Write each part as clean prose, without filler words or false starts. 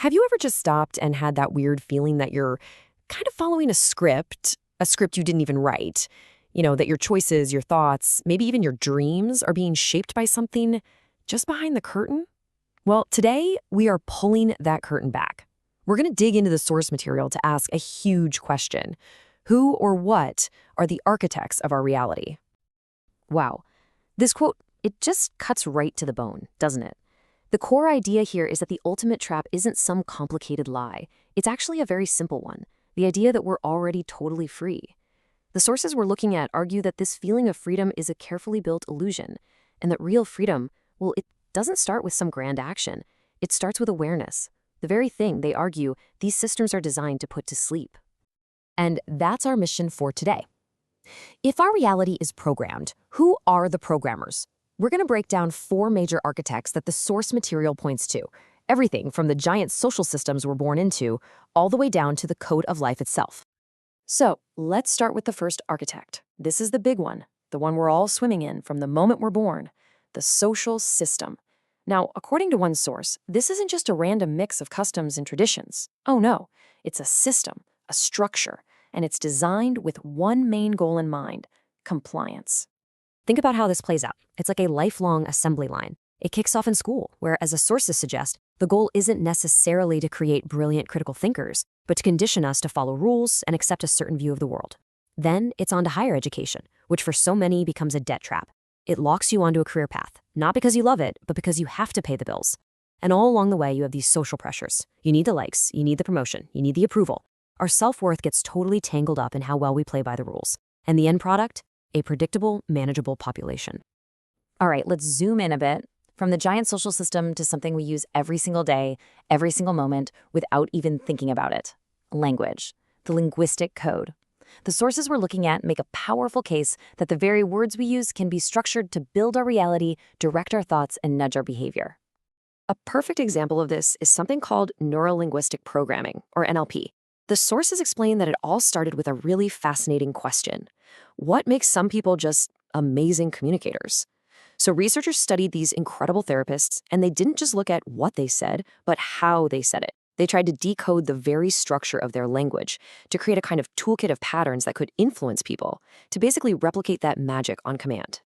Have you ever just stopped and had that weird feeling that you're kind of following a script you didn't even write? That your choices, your thoughts, maybe even your dreams are being shaped by something just behind the curtain? Well, today we are pulling that curtain back. We're going to dig into the source material to ask a huge question. Who or what are the architects of our reality? Wow. This quote, it just cuts right to the bone, doesn't it? The core idea here is that the ultimate trap isn't some complicated lie. It's actually a very simple one, the idea that we're already totally free. The sources we're looking at argue that this feeling of freedom is a carefully built illusion, and that real freedom, well, it doesn't start with some grand action. It starts with awareness, the very thing, they argue, these systems are designed to put to sleep. And that's our mission for today. If our reality is programmed, who are the programmers? We're going to break down 4 major architects that the source material points to, everything from the giant social systems we're born into, all the way down to the code of life itself. So let's start with the first architect. This is the big one, the one we're all swimming in from the moment we're born, the social system. Now, according to one source, this isn't just a random mix of customs and traditions. Oh no, it's a system, a structure, and it's designed with one main goal in mind: compliance. Think about how this plays out. It's like a lifelong assembly line. It kicks off in school, where, as the sources suggest, the goal isn't necessarily to create brilliant critical thinkers, but to condition us to follow rules and accept a certain view of the world. Then it's on to higher education, which for so many becomes a debt trap. It locks you onto a career path, not because you love it, but because you have to pay the bills. And all along the way, you have these social pressures. You need the likes, you need the promotion, you need the approval. Our self-worth gets totally tangled up in how well we play by the rules. And the end product? A predictable, manageable population. All right, let's zoom in a bit. From the giant social system to something we use every single day, every single moment, without even thinking about it. Language. The linguistic code. The sources we're looking at make a powerful case that the very words we use can be structured to build our reality, direct our thoughts, and nudge our behavior. A perfect example of this is something called neurolinguistic programming, or NLP. The sources explain that it all started with a really fascinating question. What makes some people just amazing communicators? So researchers studied these incredible therapists, and they didn't just look at what they said, but how they said it. They tried to decode the very structure of their language to create a kind of toolkit of patterns that could influence people, to basically replicate that magic on command.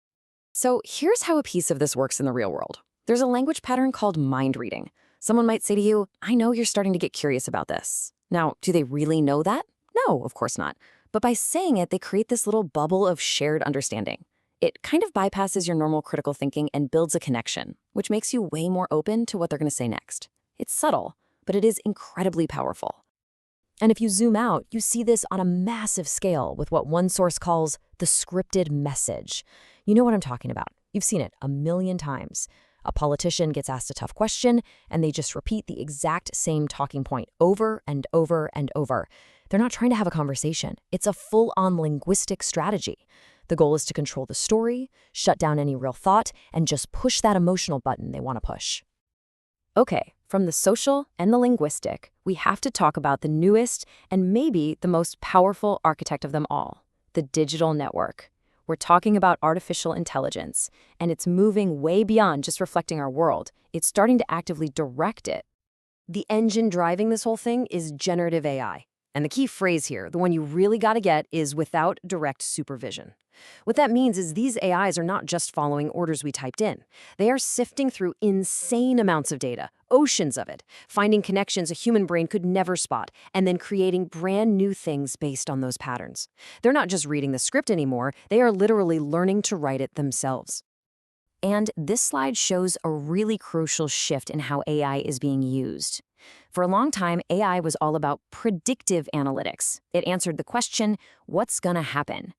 So here's how a piece of this works in the real world. There's a language pattern called mind reading. Someone might say to you, I know you're starting to get curious about this. Now, do they really know that? No, of course not. But by saying it, they create this little bubble of shared understanding. It kind of bypasses your normal critical thinking and builds a connection, which makes you way more open to what they're going to say next. It's subtle, but it is incredibly powerful. And if you zoom out, you see this on a massive scale with what one source calls the scripted message. You know what I'm talking about. You've seen it a million times. A politician gets asked a tough question, and they just repeat the exact same talking point over and over and over. They're not trying to have a conversation. It's a full-on linguistic strategy. The goal is to control the story, shut down any real thought, and just push that emotional button they want to push. Okay, from the social and the linguistic, we have to talk about the newest and maybe the most powerful architect of them all, the digital network. We're talking about artificial intelligence, and it's moving way beyond just reflecting our world. It's starting to actively direct it. The engine driving this whole thing is generative AI. And the key phrase here, the one you really got to get, is without direct supervision. What that means is these AIs are not just following orders we typed in. They are sifting through insane amounts of data, oceans of it, finding connections a human brain could never spot, and then creating brand new things based on those patterns. They're not just reading the script anymore, they are literally learning to write it themselves. And this slide shows a really crucial shift in how AI is being used. For a long time, AI was all about predictive analytics. It answered the question, what's gonna happen?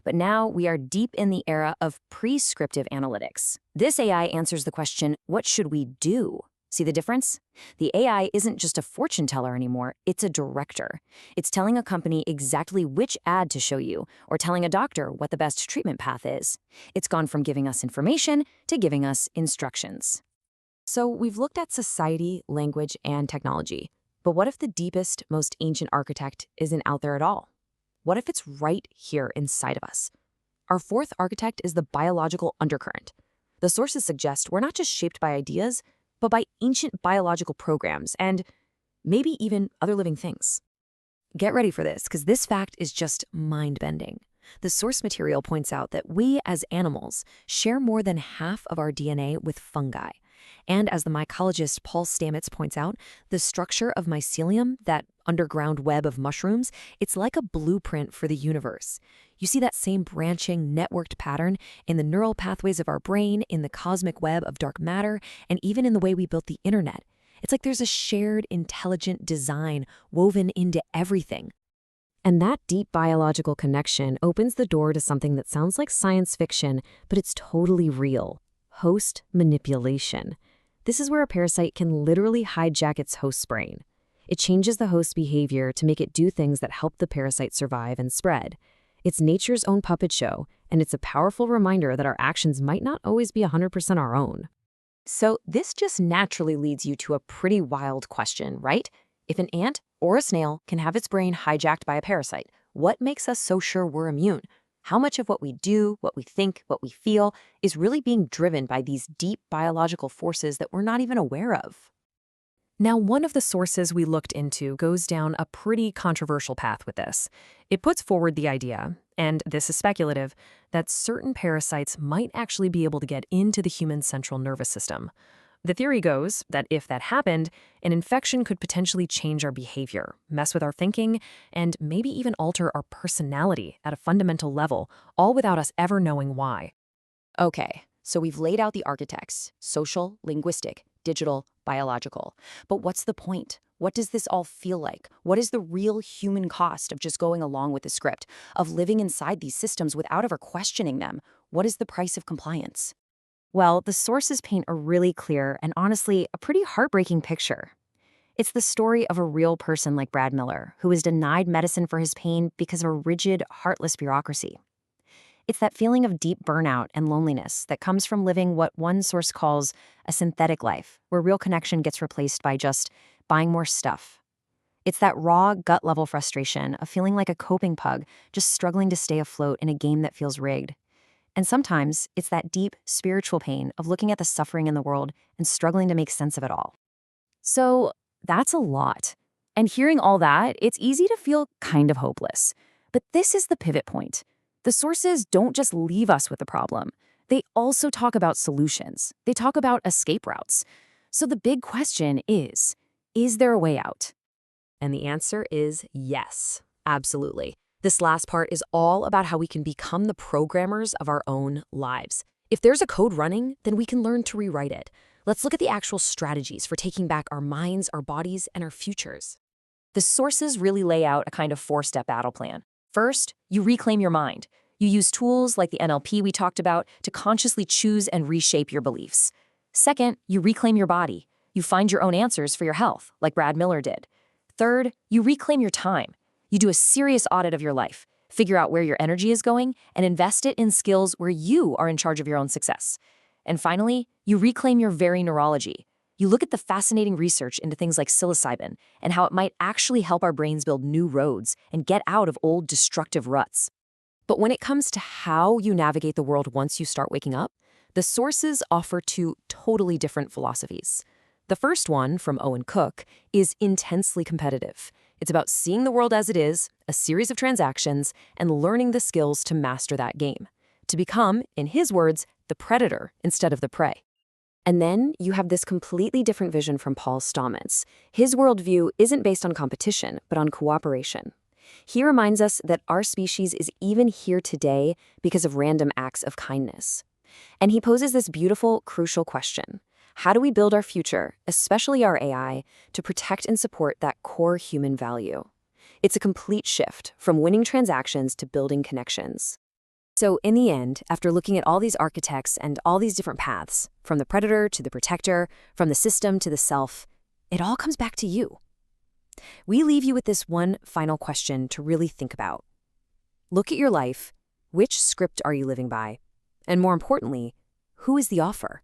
But now we are deep in the era of prescriptive analytics. This AI answers the question, what should we do? See the difference? The AI isn't just a fortune teller anymore, it's a director. It's telling a company exactly which ad to show you, or telling a doctor what the best treatment path is. It's gone from giving us information to giving us instructions. So we've looked at society, language, and technology. But what if the deepest, most ancient architect isn't out there at all? What if it's right here inside of us? Our fourth architect is the biological undercurrent. The sources suggest we're not just shaped by ideas, but by ancient biological programs, and maybe even other living things. Get ready for this, because this fact is just mind-bending. The source material points out that we as animals share more than half of our DNA with fungi. And as the mycologist Paul Stamets points out, the structure of mycelium, that underground web of mushrooms, it's like a blueprint for the universe. You see that same branching, networked pattern in the neural pathways of our brain, in the cosmic web of dark matter, and even in the way we built the internet. It's like there's a shared, intelligent design woven into everything. And that deep biological connection opens the door to something that sounds like science fiction, but it's totally real: host manipulation. This is where a parasite can literally hijack its host's brain. It changes the host's behavior to make it do things that help the parasite survive and spread. It's nature's own puppet show, and it's a powerful reminder that our actions might not always be 100% our own. So this just naturally leads you to a pretty wild question, right? If an ant or a snail can have its brain hijacked by a parasite, what makes us so sure we're immune? How much of what we do, what we think, what we feel is really being driven by these deep biological forces that we're not even aware of? Now, one of the sources we looked into goes down a pretty controversial path with this. It puts forward the idea, and this is speculative, that certain parasites might actually be able to get into the human central nervous system. The theory goes that if that happened, an infection could potentially change our behavior, mess with our thinking, and maybe even alter our personality at a fundamental level, all without us ever knowing why. Okay, so we've laid out the architects: social, linguistic, digital, biological. But what's the point? What does this all feel like? What is the real human cost of just going along with the script, of living inside these systems without ever questioning them? What is the price of compliance? Well, the sources paint a really clear and honestly a pretty heartbreaking picture. It's the story of a real person like Brad Miller, who was denied medicine for his pain because of a rigid, heartless bureaucracy. It's that feeling of deep burnout and loneliness that comes from living what one source calls a synthetic life, where real connection gets replaced by just buying more stuff. It's that raw, gut-level frustration of feeling like a coping pug, just struggling to stay afloat in a game that feels rigged. And sometimes it's that deep, spiritual pain of looking at the suffering in the world and struggling to make sense of it all. So that's a lot. And hearing all that, it's easy to feel kind of hopeless. But this is the pivot point. The sources don't just leave us with the problem. They also talk about solutions. They talk about escape routes. So the big question is there a way out? And the answer is yes, absolutely. This last part is all about how we can become the programmers of our own lives. If there's a code running, then we can learn to rewrite it. Let's look at the actual strategies for taking back our minds, our bodies, and our futures. The sources really lay out a kind of 4-step battle plan. First, you reclaim your mind. You use tools like the NLP we talked about to consciously choose and reshape your beliefs. Second, you reclaim your body. You find your own answers for your health, like Brad Miller did. Third, you reclaim your time. You do a serious audit of your life, figure out where your energy is going, and invest it in skills where you are in charge of your own success. And finally, you reclaim your very neurology. You look at the fascinating research into things like psilocybin and how it might actually help our brains build new roads and get out of old destructive ruts. But when it comes to how you navigate the world once you start waking up, the sources offer two totally different philosophies. The first one, from Owen Cook, is intensely competitive. It's about seeing the world as it is, a series of transactions, and learning the skills to master that game, to become, in his words, the predator instead of the prey. And then you have this completely different vision from Paul Stamets. His worldview isn't based on competition, but on cooperation. He reminds us that our species is even here today because of random acts of kindness. And he poses this beautiful, crucial question. How do we build our future, especially our AI, to protect and support that core human value? It's a complete shift from winning transactions to building connections. So in the end, after looking at all these architects and all these different paths, from the predator to the protector, from the system to the self, it all comes back to you. We leave you with this one final question to really think about. Look at your life. Which script are you living by? And more importantly, who is the offer?